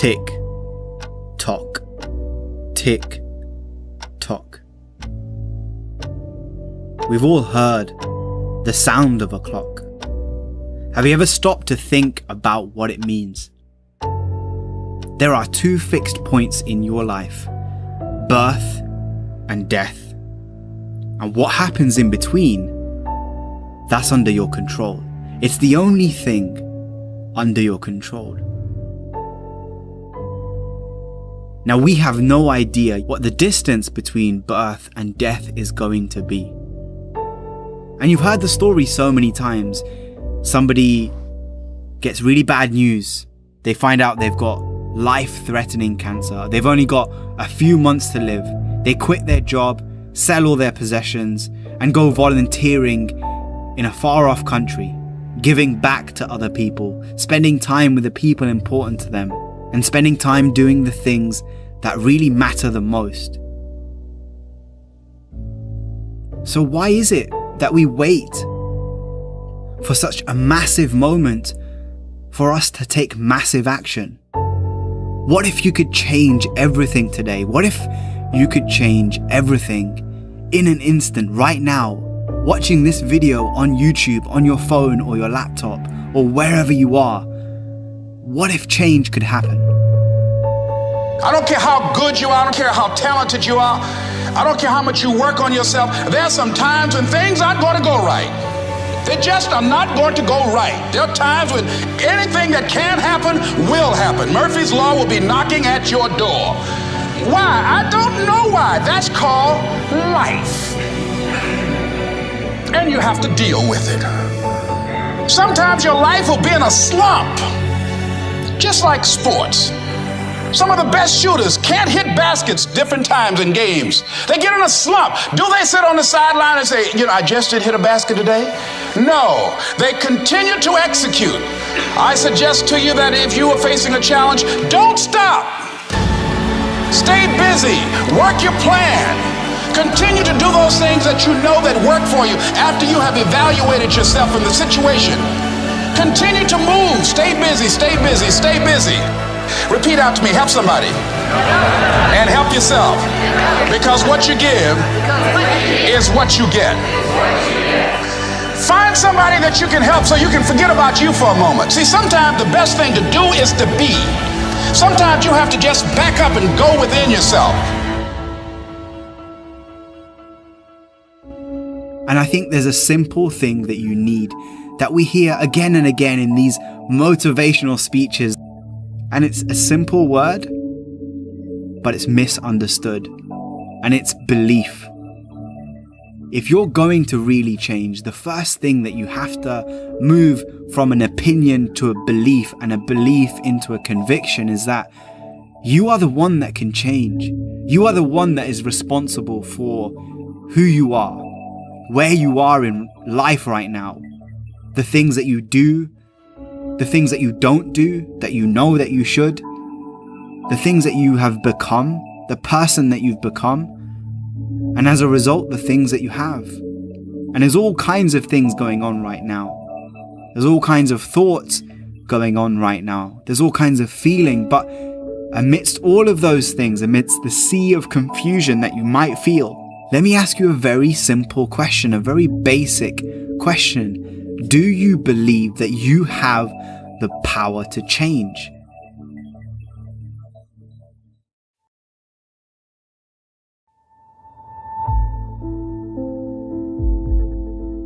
Tick, tock, tick, tock. We've all heard the sound of a clock. Have you ever stopped to think about what it means? There are two fixed points in your life, birth and death. And what happens in between, that's under your control. It's the only thing under your control. Now we have no idea what the distance between birth and death is going to be. And you've heard the story so many times. Somebody gets really bad news. They find out they've got life-threatening cancer. They've only got a few months to live. They quit their job, sell all their possessions, and go volunteering in a far-off country, giving back to other people, spending time with the people important to them, and spending time doing the things that really matter the most. So why is it that we wait for such a massive moment for us to take massive action? What if you could change everything today? What if you could change everything in an instant, right now, watching this video on YouTube, on your phone or your laptop, or wherever you are? What if change could happen? I don't care how good you are, I don't care how talented you are, I don't care how much you work on yourself. There are some times when things aren't going to go right. They just are not going to go right. There are times when anything that can happen will happen. Murphy's Law will be knocking at your door. Why? I don't know why. That's called life. And you have to deal with it. Sometimes your life will be in a slump, just like sports. Some of the best shooters can't hit baskets different times in games. They get in a slump. Do they sit on the sideline and say, I just didn't hit a basket today? No, they continue to execute. I suggest to you that if you are facing a challenge, don't stop. Stay busy, work your plan. Continue to do those things that you know that work for you after you have evaluated yourself in the situation. Continue to move, stay busy, stay busy, stay busy. Repeat out to me, help somebody. And help yourself. Because what you give is what you get. Find somebody that you can help so you can forget about you for a moment. See, sometimes the best thing to do is to be. Sometimes you have to just back up and go within yourself. And I think there's a simple thing that you need, that we hear again and again in these motivational speeches. And it's a simple word, but it's misunderstood. And it's belief. If you're going to really change, the first thing that you have to move from an opinion to a belief, and a belief into a conviction, is that you are the one that can change. You are the one that is responsible for who you are, where you are in life right now, the things that you do, the things that you don't do, that you know that you should, the things that you have become, the person that you've become, and as a result, the things that you have. And there's all kinds of things going on right now. There's all kinds of thoughts going on right now. There's all kinds of feeling, but amidst all of those things, amidst the sea of confusion that you might feel, let me ask you a very simple question, a very basic question. Do you believe that you have the power to change?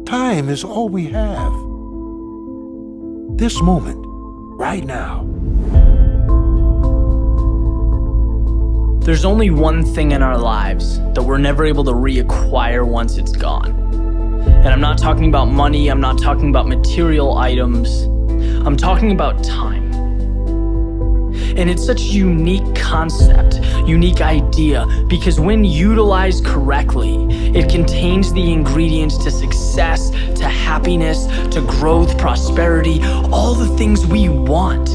Time is all we have. This moment, right now. There's only one thing in our lives that we're never able to reacquire once it's gone. And I'm not talking about money, I'm not talking about material items, I'm talking about time. And it's such a unique concept, unique idea, because when utilized correctly, it contains the ingredients to success, to happiness, to growth, prosperity, all the things we want.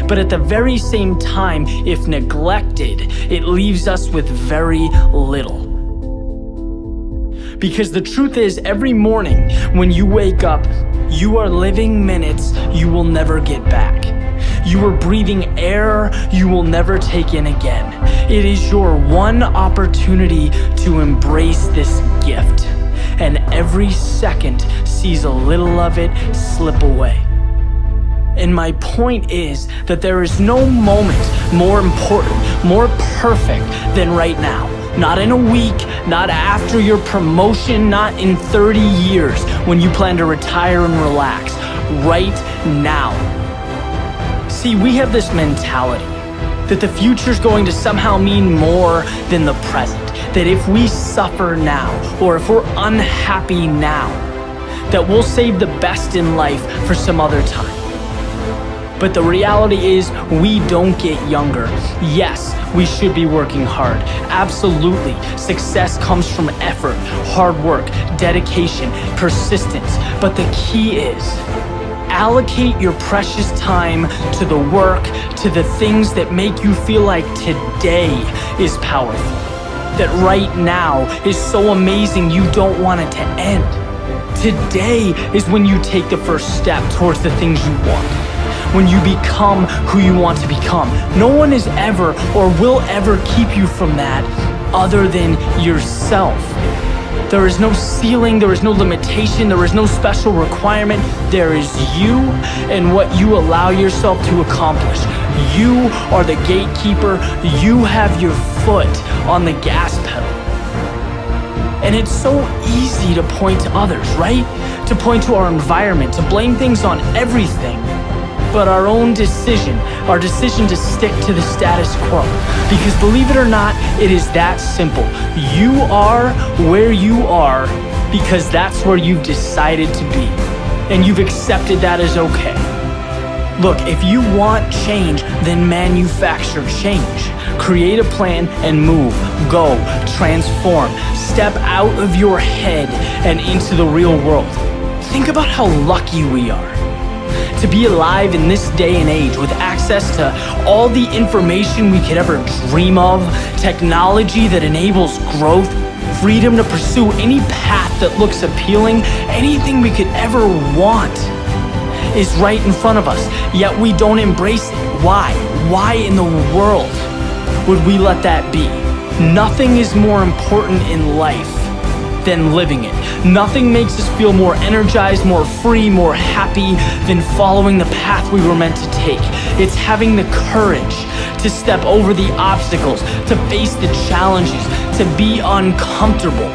But at the very same time, if neglected, it leaves us with very little. Because the truth is, every morning when you wake up, you are living minutes you will never get back. You are breathing air you will never take in again. It is your one opportunity to embrace this gift, and every second sees a little of it slip away. And my point is that there is no moment more important, more perfect than right now. Not in a week, not after your promotion, not in 30 years when you plan to retire and relax. Right now. See, we have this mentality that the future's going to somehow mean more than the present. That if we suffer now, or if we're unhappy now, that we'll save the best in life for some other time. But the reality is, we don't get younger. Yes, we should be working hard. Absolutely. Success comes from effort, hard work, dedication, persistence. But the key is, allocate your precious time to the work, to the things that make you feel like today is powerful. That right now is so amazing you don't want it to end. Today is when you take the first step towards the things you want. When you become who you want to become. No one is ever or will ever keep you from that other than yourself. There is no ceiling, there is no limitation, there is no special requirement. There is you and what you allow yourself to accomplish. You are the gatekeeper. You have your foot on the gas pedal. And it's so easy to point to others, right? To point to our environment, to blame things on everything. But our own decision, our decision to stick to the status quo. Because believe it or not, it is that simple. You are where you are because that's where you've decided to be. And you've accepted that as okay. Look, if you want change, then manufacture change. Create a plan and move, go, transform. Step out of your head and into the real world. Think about how lucky we are to be alive in this day and age with access to all the information we could ever dream of, technology that enables growth, freedom to pursue any path that looks appealing, anything we could ever want is right in front of us, yet we don't embrace it. Why? Why in the world would we let that be? Nothing is more important in life than living it. Nothing makes us feel more energized, more free, more happy than following the path we were meant to take. It's having the courage to step over the obstacles, to face the challenges, to be uncomfortable.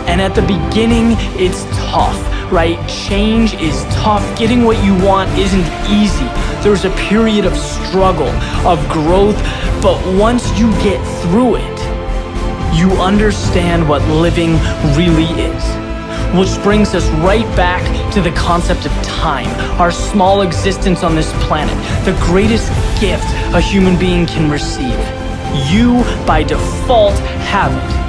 And at the beginning, it's tough, right? Change is tough. Getting what you want isn't easy. There's a period of struggle, of growth, but once you get through it, you understand what living really is. Which brings us right back to the concept of time, our small existence on this planet, the greatest gift a human being can receive. You, by default, have it.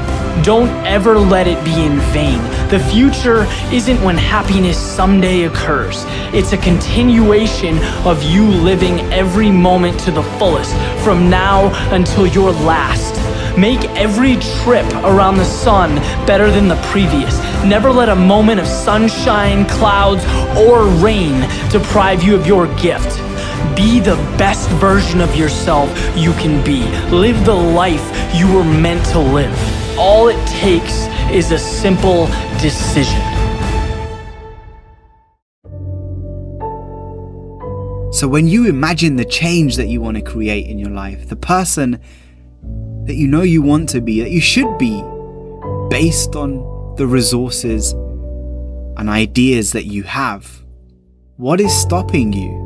Don't ever let it be in vain. The future isn't when happiness someday occurs. It's a continuation of you living every moment to the fullest, from now until your last. Make every trip around the sun better than the previous. Never let a moment of sunshine, clouds, or rain deprive you of your gift. Be the best version of yourself you can be. Live the life you were meant to live. All it takes is a simple decision. So when you imagine the change that you want to create in your life, the person that you know you want to be, that you should be, based on the resources and ideas that you have, what is stopping you?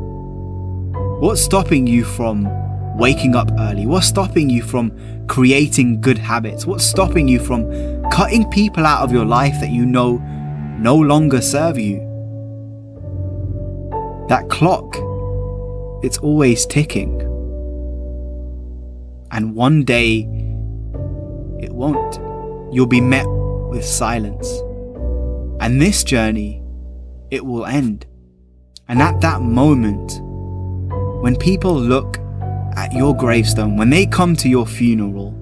What's stopping you from waking up early? What's stopping you from creating good habits? What's stopping you from cutting people out of your life that you know no longer serve you? That clock, it's always ticking. And one day, it won't. You'll be met with silence. And this journey, it will end. And at that moment, when people look at your gravestone, when they come to your funeral,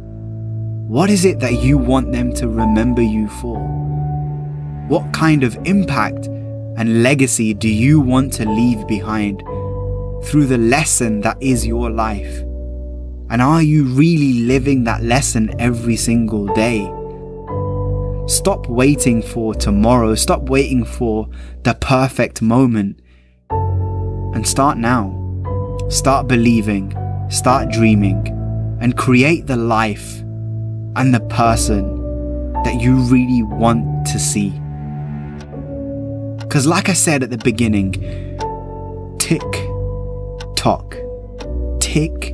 what is it that you want them to remember you for? What kind of impact and legacy do you want to leave behind through the lesson that is your life? And are you really living that lesson every single day? Stop waiting for tomorrow. Stop waiting for the perfect moment. And start now. Start believing. Start dreaming. And create the life and the person that you really want to see. Because like I said at the beginning, tick tock, tick